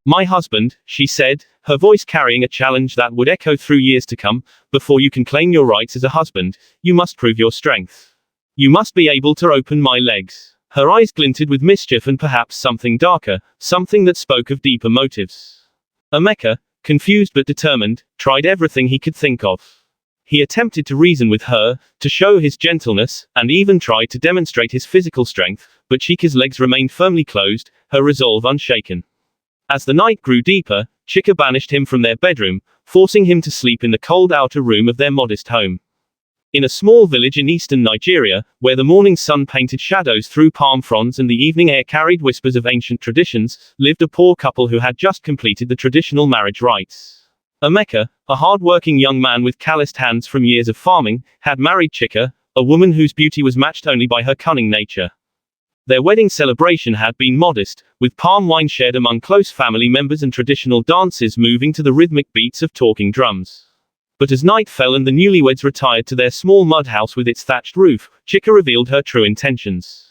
My husband, she said, her voice carrying a challenge that would echo through years to come, before you can claim your rights as a husband, you must prove your strength. You must be able to open my legs. Her eyes glinted with mischief and perhaps something darker, something that spoke of deeper motives. Emeka, confused but determined, tried everything he could think of. He attempted to reason with her, to show his gentleness, and even tried to demonstrate his physical strength, but Chika's legs remained firmly closed, her resolve unshaken. As the night grew deeper, Chika banished him from their bedroom, forcing him to sleep in the cold outer room of their modest home. In a small village in eastern Nigeria, where the morning sun painted shadows through palm fronds and the evening air carried whispers of ancient traditions, lived a poor couple who had just completed the traditional marriage rites. Emeka, a hard-working young man with calloused hands from years of farming, had married Chika, a woman whose beauty was matched only by her cunning nature. Their wedding celebration had been modest, with palm wine shared among close family members and traditional dances moving to the rhythmic beats of talking drums. But as night fell and the newlyweds retired to their small mud house with its thatched roof, Chika revealed her true intentions.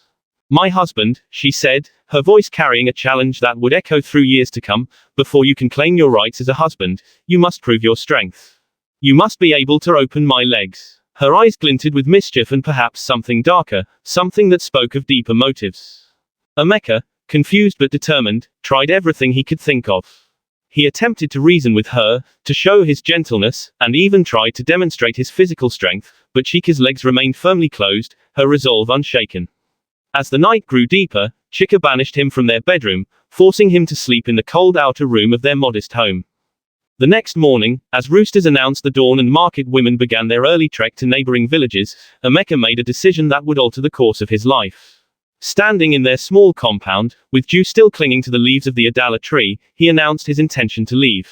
My husband, she said, her voice carrying a challenge that would echo through years to come, before you can claim your rights as a husband, you must prove your strength. You must be able to open my legs. Her eyes glinted with mischief and perhaps something darker, something that spoke of deeper motives. Emeka, confused but determined, tried everything he could think of. He attempted to reason with her, to show his gentleness, and even tried to demonstrate his physical strength, but Chika's legs remained firmly closed, her resolve unshaken. As the night grew deeper, Chika banished him from their bedroom, forcing him to sleep in the cold outer room of their modest home. The next morning, as roosters announced the dawn and market women began their early trek to neighboring villages, Emeka made a decision that would alter the course of his life. Standing in their small compound, with dew still clinging to the leaves of the Adala tree, he announced his intention to leave.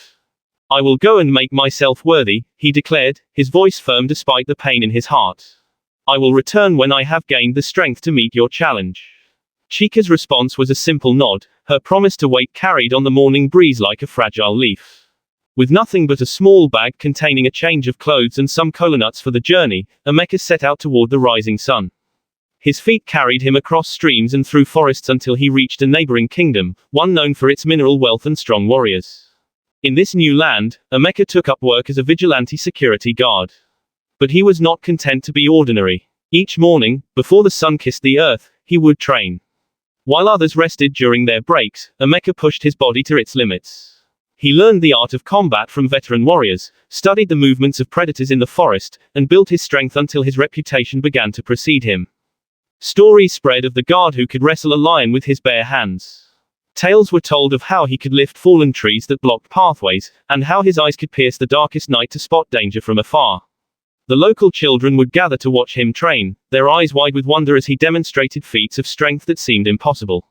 I will go and make myself worthy, he declared, his voice firm despite the pain in his heart. I will return when I have gained the strength to meet your challenge. Chika's response was a simple nod, her promise to wait carried on the morning breeze like a fragile leaf. With nothing but a small bag containing a change of clothes and some kola nuts for the journey, Emeka set out toward the rising sun. His feet carried him across streams and through forests until he reached a neighboring kingdom, one known for its mineral wealth and strong warriors. In this new land, Emeka took up work as a vigilante security guard. But he was not content to be ordinary. Each morning, before the sun kissed the earth, he would train. While others rested during their breaks, Emeka pushed his body to its limits. He learned the art of combat from veteran warriors, studied the movements of predators in the forest, and built his strength until his reputation began to precede him. Stories spread of the guard who could wrestle a lion with his bare hands. Tales were told of how he could lift fallen trees that blocked pathways, and how his eyes could pierce the darkest night to spot danger from afar. The local children would gather to watch him train, their eyes wide with wonder as he demonstrated feats of strength that seemed impossible.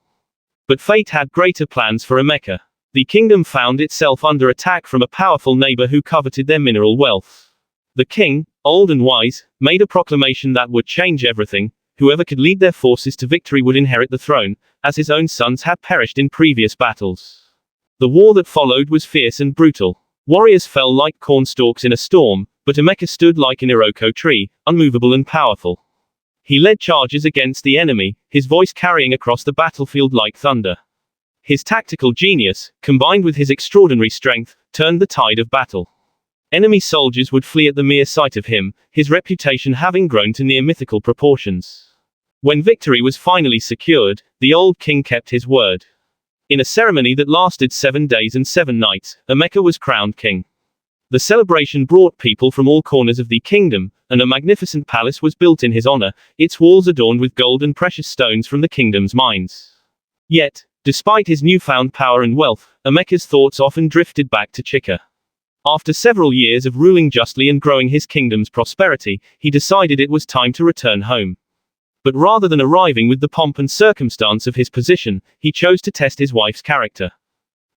But fate had greater plans for Emeka. The kingdom found itself under attack from a powerful neighbor who coveted their mineral wealth. The king, old and wise, made a proclamation that would change everything. Whoever could lead their forces to victory would inherit the throne, as his own sons had perished in previous battles. The war that followed was fierce and brutal. Warriors fell like cornstalks in a storm, but Emeka stood like an Iroko tree, unmovable and powerful. He led charges against the enemy, his voice carrying across the battlefield like thunder. His tactical genius, combined with his extraordinary strength, turned the tide of battle. Enemy soldiers would flee at the mere sight of him, his reputation having grown to near mythical proportions. When victory was finally secured, the old king kept his word. In a ceremony that lasted 7 days and 7 nights, Emeka was crowned king. The celebration brought people from all corners of the kingdom, and a magnificent palace was built in his honor, its walls adorned with gold and precious stones from the kingdom's mines. Yet, despite his newfound power and wealth, Emeka's thoughts often drifted back to Chika. After several years of ruling justly and growing his kingdom's prosperity, he decided it was time to return home. But rather than arriving with the pomp and circumstance of his position, he chose to test his wife's character.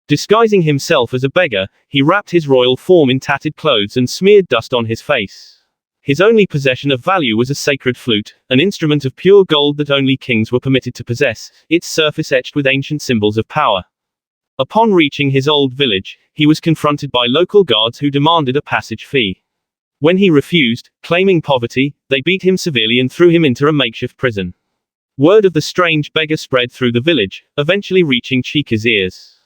Disguising himself as a beggar, he wrapped his royal form in tattered clothes and smeared dust on his face. His only possession of value was a sacred flute, an instrument of pure gold that only kings were permitted to possess, its surface etched with ancient symbols of power. Upon reaching his old village, he was confronted by local guards who demanded a passage fee. When he refused, claiming poverty, they beat him severely and threw him into a makeshift prison. Word of the strange beggar spread through the village, eventually reaching Chika's ears.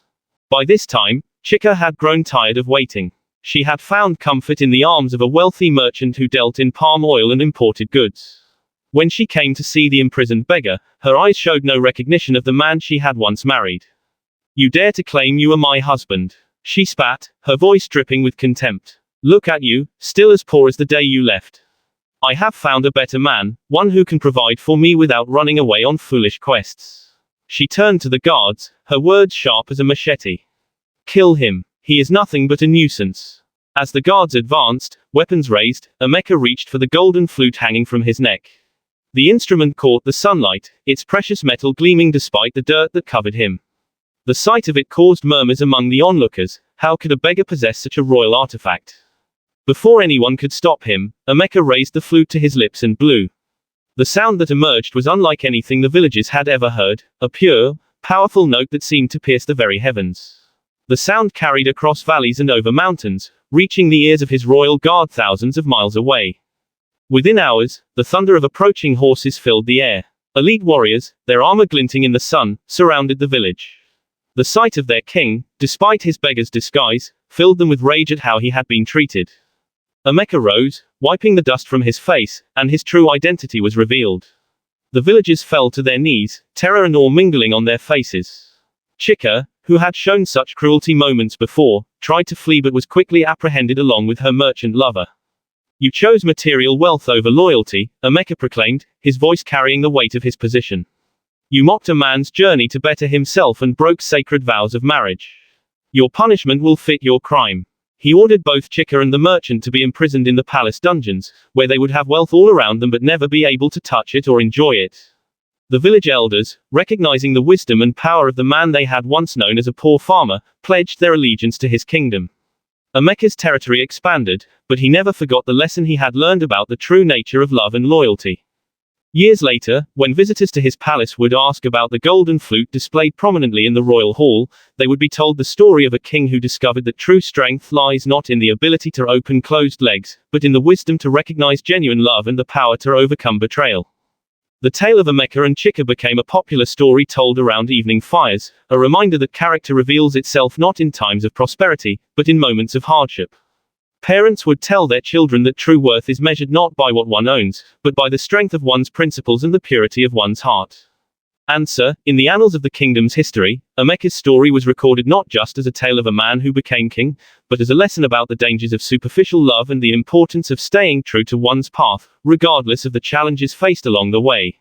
By this time, Chika had grown tired of waiting. She had found comfort in the arms of a wealthy merchant who dealt in palm oil and imported goods. When she came to see the imprisoned beggar, her eyes showed no recognition of the man she had once married. "You dare to claim you are my husband?" she spat, her voice dripping with contempt. "Look at you, still as poor as the day you left. I have found a better man, one who can provide for me without running away on foolish quests." She turned to the guards, her words sharp as a machete. "Kill him. He is nothing but a nuisance." As the guards advanced, weapons raised, Emeka reached for the golden flute hanging from his neck. The instrument caught the sunlight, its precious metal gleaming despite the dirt that covered him. The sight of it caused murmurs among the onlookers. How could a beggar possess such a royal artifact? Before anyone could stop him, Emeka raised the flute to his lips and blew. The sound that emerged was unlike anything the villagers had ever heard, a pure, powerful note that seemed to pierce the very heavens. The sound carried across valleys and over mountains, reaching the ears of his royal guard thousands of miles away. Within hours, the thunder of approaching horses filled the air. Elite warriors, their armor glinting in the sun, surrounded the village. The sight of their king, despite his beggar's disguise, filled them with rage at how he had been treated. Emeka rose, wiping the dust from his face, and his true identity was revealed. The villagers fell to their knees, terror and awe mingling on their faces. Chika, who had shown such cruelty moments before, tried to flee but was quickly apprehended along with her merchant lover. "You chose material wealth over loyalty," Emeka proclaimed, his voice carrying the weight of his position. "You mocked a man's journey to better himself and broke sacred vows of marriage. Your punishment will fit your crime." He ordered both Chika and the merchant to be imprisoned in the palace dungeons, where they would have wealth all around them but never be able to touch it or enjoy it. The village elders, recognizing the wisdom and power of the man they had once known as a poor farmer, pledged their allegiance to his kingdom. Emeka's territory expanded, but he never forgot the lesson he had learned about the true nature of love and loyalty. Years later, when visitors to his palace would ask about the golden flute displayed prominently in the royal hall, they would be told the story of a king who discovered that true strength lies not in the ability to open closed legs, but in the wisdom to recognize genuine love and the power to overcome betrayal. The tale of Emeka and Chika became a popular story told around evening fires, a reminder that character reveals itself not in times of prosperity, but in moments of hardship. Parents would tell their children that true worth is measured not by what one owns, but by the strength of one's principles and the purity of one's heart. Answer: in the annals of the kingdom's history, Emeka's story was recorded not just as a tale of a man who became king, but as a lesson about the dangers of superficial love and the importance of staying true to one's path, regardless of the challenges faced along the way.